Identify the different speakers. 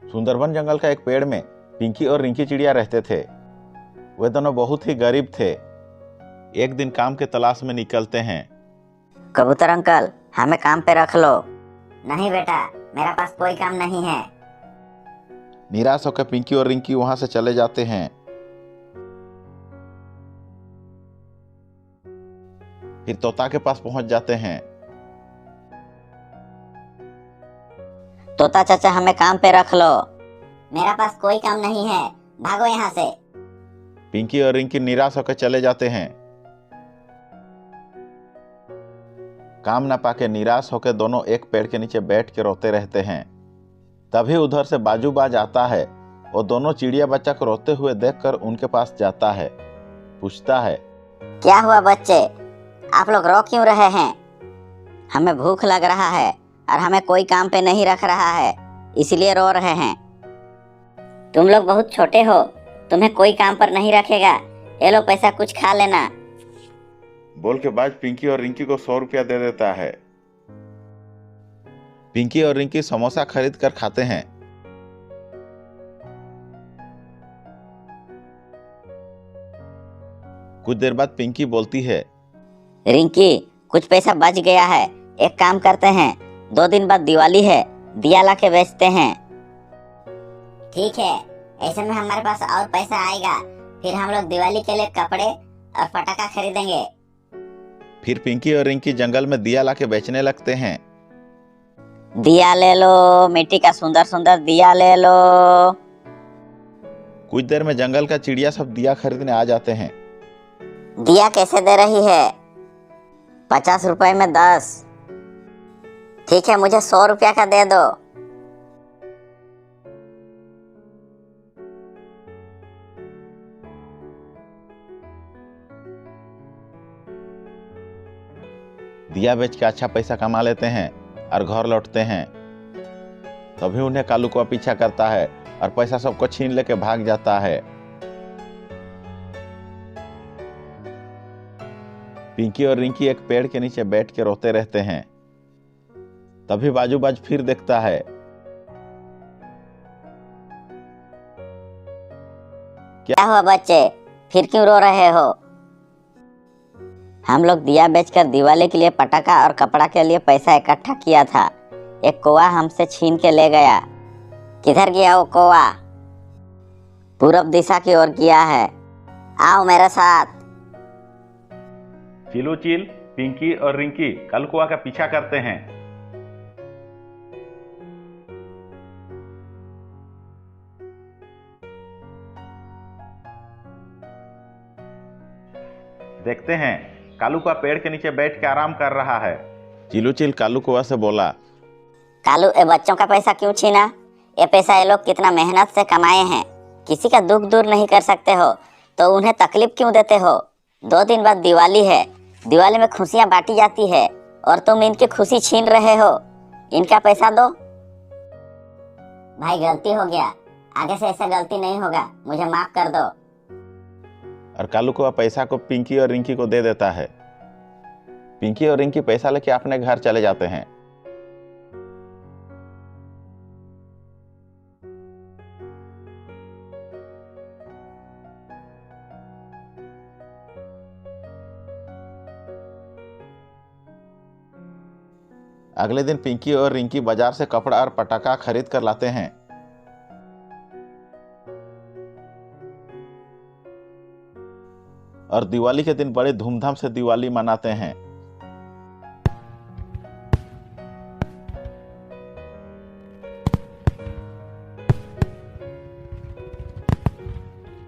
Speaker 1: सुंदरबन जंगल का एक पेड़ में पिंकी और रिंकी चिड़िया रहते थे। वे दोनों बहुत ही गरीब थे। एक दिन काम के तलाश में निकलते हैं।
Speaker 2: कबूतर अंकल, हमें काम पे रख लो। नहीं बेटा, मेरा पास कोई काम नहीं है।
Speaker 1: निराश होकर पिंकी और रिंकी वहां से चले जाते हैं। फिर तोता के पास पहुंच जाते हैं।
Speaker 2: तोता चाचा, हमें काम पे रख लो। मेरा पास कोई काम नहीं है, भागो यहाँ से।
Speaker 1: पिंकी और रिंकी निराश होकर चले जाते हैं। काम न पाके निराश होकर दोनों एक पेड़ के नीचे बैठ के रोते रहते हैं। तभी उधर से बाजूबाज आता है। वो दोनों चिड़िया बच्चा को रोते हुए देखकर उनके पास जाता है। पूछता है,
Speaker 2: क्या हुआ बच्चे, आप लोग रो क्यों रहे हैं? हमें भूख लग रहा है और हमें कोई काम पे नहीं रख रहा है, इसलिए रो रहे हैं। तुम लोग बहुत छोटे हो, तुम्हें कोई काम पर नहीं रखेगा। ये लो पैसा, कुछ खा लेना।
Speaker 1: बोल के बाद पिंकी और रिंकी को 100 रुपया दे देता है। पिंकी और रिंकी समोसा खरीद कर खाते हैं। कुछ देर बाद पिंकी बोलती है,
Speaker 2: रिंकी, कुछ पैसा बच गया है, एक काम करते हैं, 2 दिन बाद दिवाली है, दिया ला के बेचते हैं। ठीक है, ऐसे में हमारे पास और पैसा आएगा, फिर हम लोग दिवाली के लिए कपड़े और पटाखा खरीदेंगे।
Speaker 1: फिर पिंकी और रिंकी जंगल में दिया लाके बेचने लगते हैं।
Speaker 2: दिया ले लो, मिट्टी का सुंदर सुंदर दिया ले लो।
Speaker 1: कुछ देर में जंगल का चिड़िया सब दिया खरीदने आ जाते हैं।
Speaker 2: दिया कैसे दे रही है? 50 रुपए में 10। ठीक है, मुझे 100 रुपया का दे दो।
Speaker 1: दिया बेच के अच्छा पैसा कमा लेते हैं और घर लौटते हैं। तभी उन्हें कालू का पीछा करता है और पैसा सबको छीन लेके भाग जाता है। पिंकी और रिंकी एक पेड़ के नीचे बैठ के रोते रहते हैं। तभी बाजूबाज फिर देखता है।
Speaker 2: क्या हुआ बच्चे, फिर क्यों रो रहे हो? हम लोग दिया बेचकर दिवाली के लिए पटाखा और कपड़ा के लिए पैसा इकट्ठा किया था। एक कौवा हमसे छीन के ले गया। किधर गया वो कौवा? पूरब दिशा की ओर गया है। आओ मेरे साथ।
Speaker 1: चिलू चिल, पिंकी और रिंकी कालकुआ का पीछा करते हैं। देखते हैं कालू का पेड़ के नीचे बैठ के आराम कर रहा है। चिलू चिल कालू कौवा से बोला,
Speaker 2: कालू, ये बच्चों का पैसा क्यों छीना? ये पैसा ये लोग कितना मेहनत से कमाए हैं। किसी का दुख दूर नहीं कर सकते हो तो उन्हें तकलीफ क्यों देते हो? 2 दिन बाद दिवाली है, दिवाली में खुशियां बांटी जाती है और तुम इनकी खुशी छीन रहे हो। इनका पैसा दो। भाई, गलती हो गया, आगे से ऐसा गलती नहीं होगा, मुझे माफ कर दो।
Speaker 1: और कालू कौवा पैसा को पिंकी और रिंकी को दे देता है। पिंकी और रिंकी पैसा लेके अपने घर चले जाते हैं। अगले दिन पिंकी और रिंकी बाजार से कपड़ा और पटाखा खरीद कर लाते हैं। और दिवाली के दिन बड़े धूमधाम से दिवाली मनाते हैं।